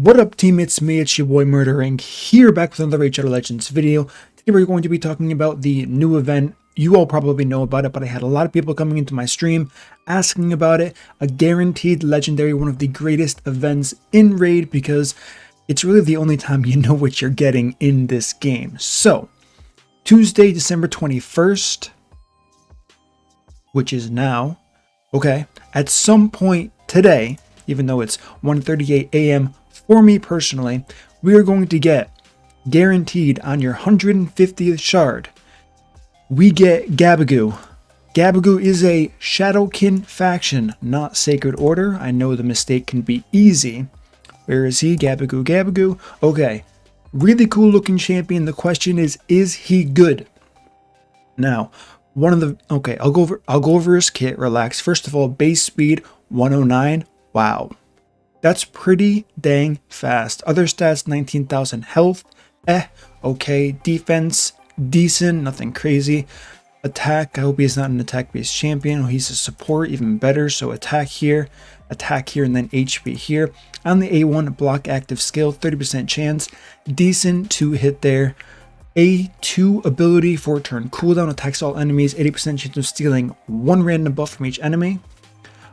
What up, team? It's me, it's your boy MurderInc, here back with another Hydra Legends video. Today we're going to be talking about the new event. You all probably know about it, but I had a lot of people coming into my stream asking about it. A guaranteed legendary, one of the greatest events in Raid, because it's really the only time you know what you're getting in this game. So, Tuesday, December 21st, which is now, okay, at some point today, even though it's 1:38 a.m. for me personally, we are going to get guaranteed on your 150th shard. We get Gabagoo. Gabagoo is a Shadowkin faction, not Sacred Order. I know the mistake can be easy. Where is he? Gabagoo, Gabagoo. Okay, really cool looking champion. The question is he good? Now, I'll go over his kit. Relax. First of all, base speed 109. Wow, that's pretty dang fast. Other stats, 19,000 health. Okay. Defense, decent, nothing crazy. Attack, I hope he's not an attack-based champion. Oh, he's a support, even better. So attack here, and then HP here. On the A1, block active skill, 30% chance. Decent to hit there. A2 ability, 4-turn cooldown, attacks all enemies, 80% chance of stealing one random buff from each enemy.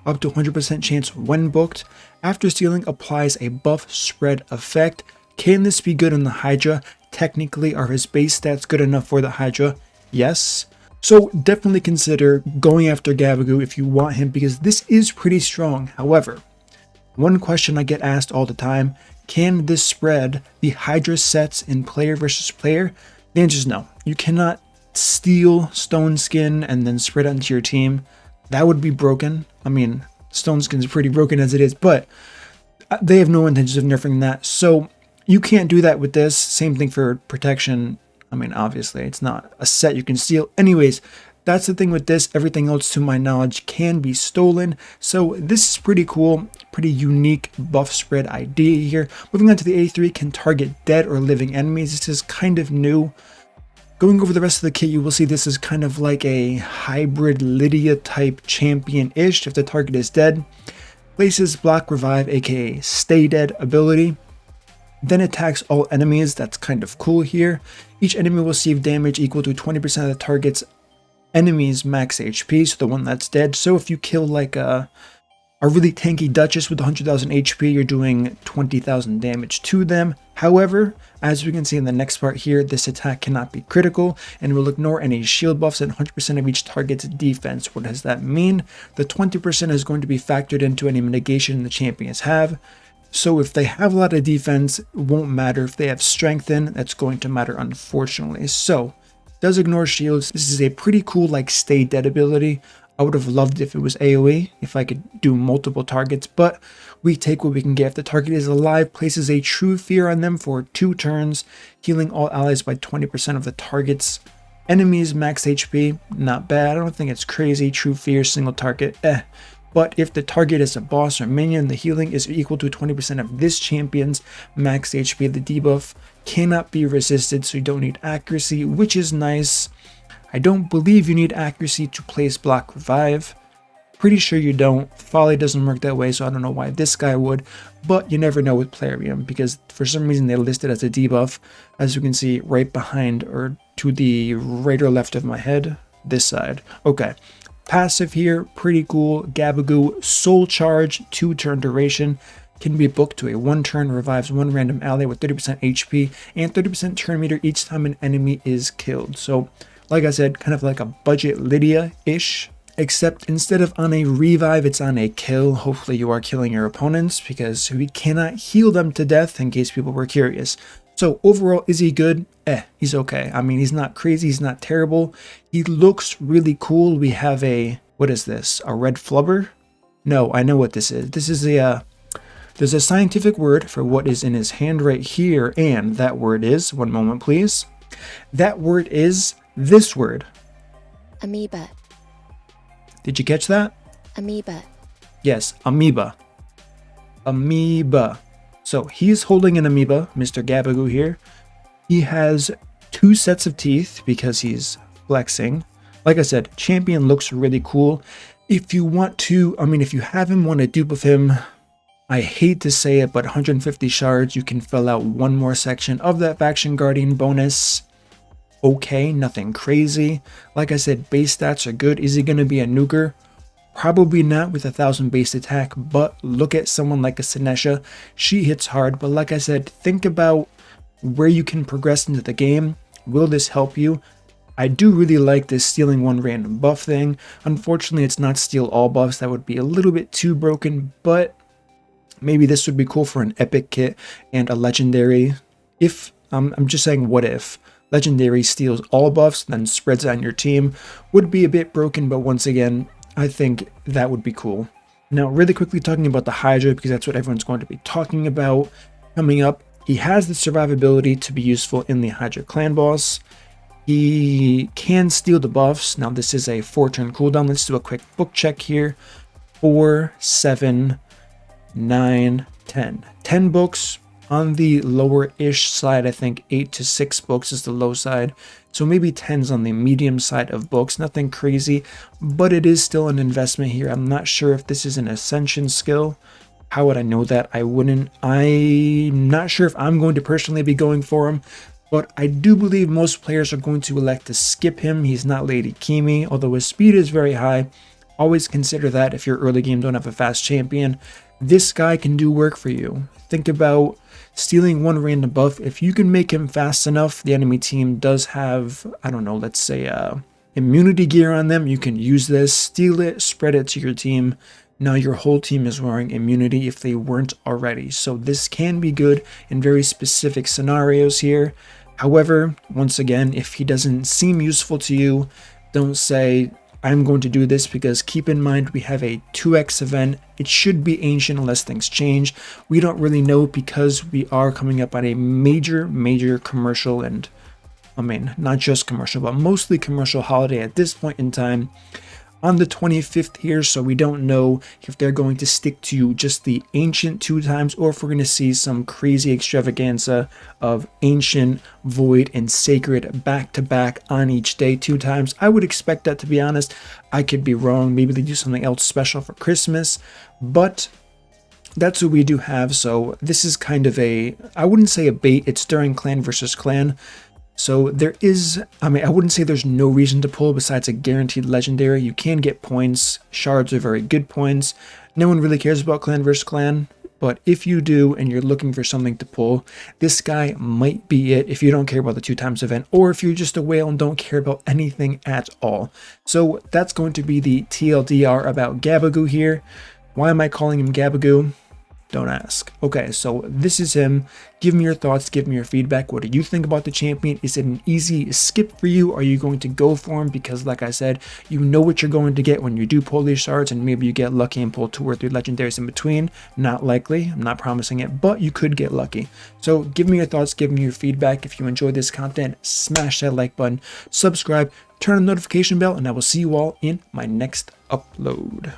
Up to 100% chance when booked. After stealing, applies a buff spread effect. Can this be good on the Hydra? Technically, are his base stats good enough for the Hydra? Yes. So definitely consider going after Gabagoo if you want him, because this is pretty strong. However, one question I get asked all the time, can this spread the Hydra sets in player versus player? The answer is no. You cannot steal Stone Skin and then spread it onto your team. That would be broken. I mean, Stone Skin is pretty broken as it is, but they have no intentions of nerfing that. So you can't do that with this. Same thing for protection. I mean, obviously, it's not a set you can steal. Anyways, that's the thing with this. Everything else, to my knowledge, can be stolen. So this is pretty cool. Pretty unique buff spread idea here. Moving on to the A3, can target dead or living enemies. This is kind of new. Going over the rest of the kit, you will see this is kind of like a hybrid Lydia type champion-ish. If the target is dead, places block revive, aka stay dead ability. Then attacks all enemies. That's kind of cool here. Each enemy will receive damage equal to 20% of the target's enemy's max HP, so the one that's dead. So if you kill like a really tanky Duchess with 100,000 HP, you're doing 20,000 damage to them. However, as we can see in the next part here, this attack cannot be critical and will ignore any shield buffs and 100% of each target's defense. What does that mean? The 20% is going to be factored into any mitigation the champions have. So if they have a lot of defense, it won't matter. If they have strength in, that's going to matter, unfortunately. So, does ignore shields. This is a pretty cool like stay dead ability. I would have loved if it was AoE, if I could do multiple targets, but we take what we can get. If the target is alive, places a true fear on them for 2 turns, healing all allies by 20% of the target's enemies max HP. Not bad. I don't think it's crazy. True fear, single target, But if the target is a boss or minion, the healing is equal to 20% of this champion's max HP. The debuff cannot be resisted, so you don't need accuracy, which is nice. I don't believe you need accuracy to place block revive. Pretty sure you don't. Folly doesn't work that way, so I don't know why this guy would. But you never know with Plarium, because for some reason they list it as a debuff. As you can see right behind, or to the right or left of my head, this side. Okay. Passive here, pretty cool. Gabagoo, soul charge, 2-turn duration. Can be booked to a 1-turn, revives 1 random ally with 30% HP and 30% turn meter each time an enemy is killed. So, like I said, kind of like a budget Lydia-ish, except instead of on a revive, it's on a kill. Hopefully you are killing your opponents, because we cannot heal them to death, in case people were curious. So overall, is he good? He's okay. I mean, he's not crazy, he's not terrible. He looks really cool. We have a, what is this? A red flubber? No, I know what this is. This is a, there's a scientific word for what is in his hand right here, and that word is, one moment please. That word is this word. Amoeba. Did you catch that? Amoeba. Yes, amoeba. Amoeba. So he's holding an amoeba, Mr. Gabagoo here. He has 2 sets of teeth because he's flexing. Like I said, champion looks really cool. If you want to, if you have him, want to dupe of him, I hate to say it, but 150 shards, you can fill out one more section of that Faction Guardian bonus. Okay, nothing crazy. Like I said, base stats are good. Is he going to be a nuker? Probably not with 1,000 base attack, but look at someone like a Sinesha. She hits hard, but like I said, think about where you can progress into the game. Will this help you? I do really like this stealing one random buff thing. Unfortunately, it's not steal all buffs. That would be a little bit too broken, but maybe this would be cool for an epic kit and a legendary. If, I'm just saying what if. Legendary steals all buffs, then spreads on your team. Would be a bit broken, but once again, I think that would be cool. Now, really quickly talking about the Hydra, because that's what everyone's going to be talking about coming up. He has the survivability to be useful in the Hydra clan boss. He can steal the buffs. Now, this is a 4-turn cooldown. Let's do a quick book check here. 4, 7, 9, 10. 10 books. On the lower-ish side, I think 8 to 6 books is the low side. So maybe 10's on the medium side of books. Nothing crazy, but it is still an investment here. I'm not sure if this is an ascension skill. How would I know that? I wouldn't. I'm not sure if I'm going to personally be going for him, but I do believe most players are going to elect to skip him. He's not Lady Kimi, although his speed is very high. Always consider that if your early game don't have a fast champion. This guy can do work for you. Think about stealing one random buff. If you can make him fast enough, the enemy team does have, I don't know, let's say immunity gear on them. You can use this, steal it, spread it to your team. Now your whole team is wearing immunity if they weren't already. So this can be good in very specific scenarios here. However, once again, if he doesn't seem useful to you, don't say, I'm going to do this, because keep in mind we have a 2x event. It should be ancient unless things change. We don't really know because we are coming up on a major commercial, and I mean, not just commercial, but mostly commercial holiday at this point in time on the 25th here. So we don't know if they're going to stick to just the ancient 2 times or if we're going to see some crazy extravaganza of ancient, void, and sacred back to back on each day 2 times. I would expect that, to be honest. I could be wrong. Maybe they do something else special for Christmas, but that's what we do have. So this is kind of a, I wouldn't say a bait. It's during clan versus clan. So there is, I mean, I wouldn't say there's no reason to pull besides a guaranteed legendary. You can get points. Shards are very good points. No one really cares about clan versus clan, but if you do and you're looking for something to pull, this guy might be it if you don't care about the 2 times event, or if you're just a whale and don't care about anything at all. So that's going to be the TLDR about Gabagoo here. Why am I calling him Gabagoo? Don't ask. Okay, so this is him. Give me your thoughts, give me your feedback. What do you think about the champion? Is it an easy skip for you? Are you going to go for him? Because like I said, you know what you're going to get when you do pull these shards, and maybe you get lucky and pull 2 or 3 legendaries in between. Not likely, I'm not promising it, but you could get lucky. So give me your thoughts, give me your feedback. If you enjoyed this content, smash that like button, subscribe, turn on the notification bell, and I will see you all in my next upload.